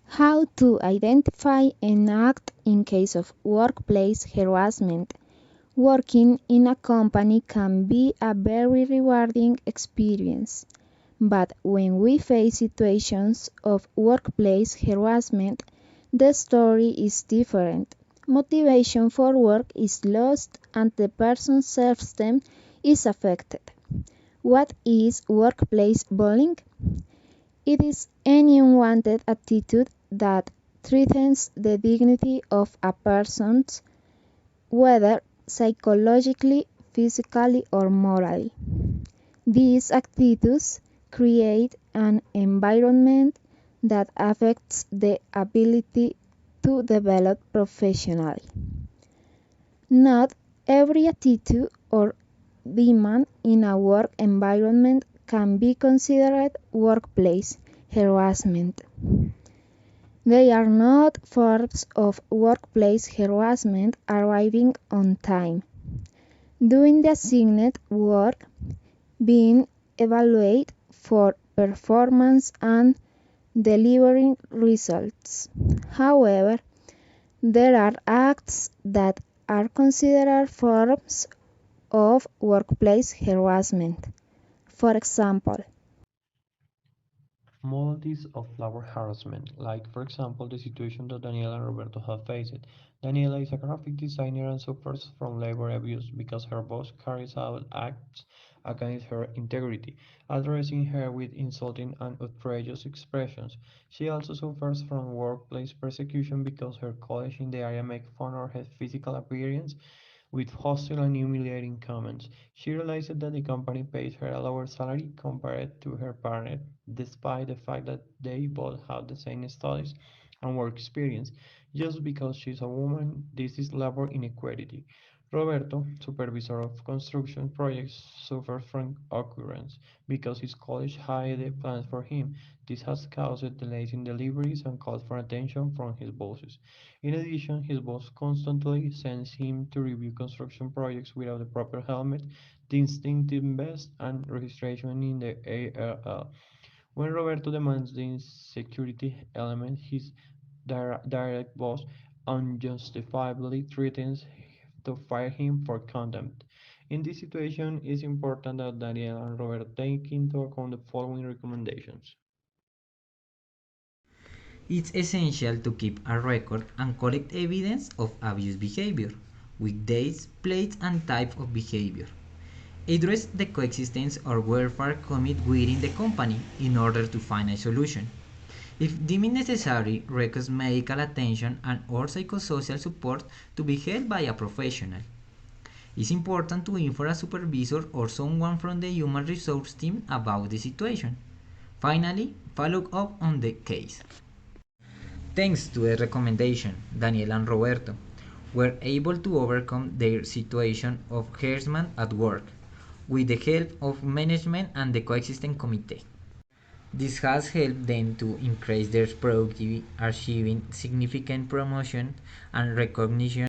How to identify and act in case of workplace harassment. Working in a company can be a very rewarding experience, but when we face situations of workplace harassment, the story is different. Motivation for work is lost and the person's self-esteem is affected. What is workplace bullying? It is any unwanted attitude that threatens the dignity of a person, whether psychologically, physically, or morally. These attitudes create an environment that affects the ability to develop professionally. Not every attitude or demand in a work environment can be considered workplace harassment. They are not forms of workplace harassment arriving on time, doing the assigned work, being evaluated for performance, and delivering results. However, there are acts that are considered forms of workplace harassment. For example, Modalities of labor harassment, like for example the situation that Daniela and Roberto have faced. Daniela is a graphic designer and suffers from labor abuse because her boss carries out acts against her integrity, addressing her with insulting and outrageous expressions. She also suffers from workplace persecution because her colleagues in the area make fun of her physical appearance with hostile and humiliating comments. She realized that the company paid her a lower salary compared to her partner, despite the fact that they both have the same studies and work experience. Just because she's a woman, this is labor inequality. Roberto, supervisor of construction projects, suffers from occurrence because his college had the plans for him. This has caused delays in deliveries and called for attention from his bosses. In addition, his boss constantly sends him to review construction projects without the proper helmet, distinctive vest, and registration in the ARL. When Roberto demands the security element, his direct boss unjustifiably threatens to fire him for contempt. In this situation, it is important that Daniel and Roberto take into account the following recommendations. It's essential to keep a record and collect evidence of abuse behavior, with dates, plates, and type of behavior. Address the coexistence or welfare commit within the company in order to find a solution. If deemed necessary, request medical attention and or psychosocial support to be held by a professional. It's important to inform a supervisor or someone from the human resource team about the situation. Finally, follow up on the case. Thanks to the recommendation, Daniel and Roberto were able to overcome their situation of harassment at work with the help of management and the coexistence committee. This has helped them to increase their productivity, achieving significant promotion and recognition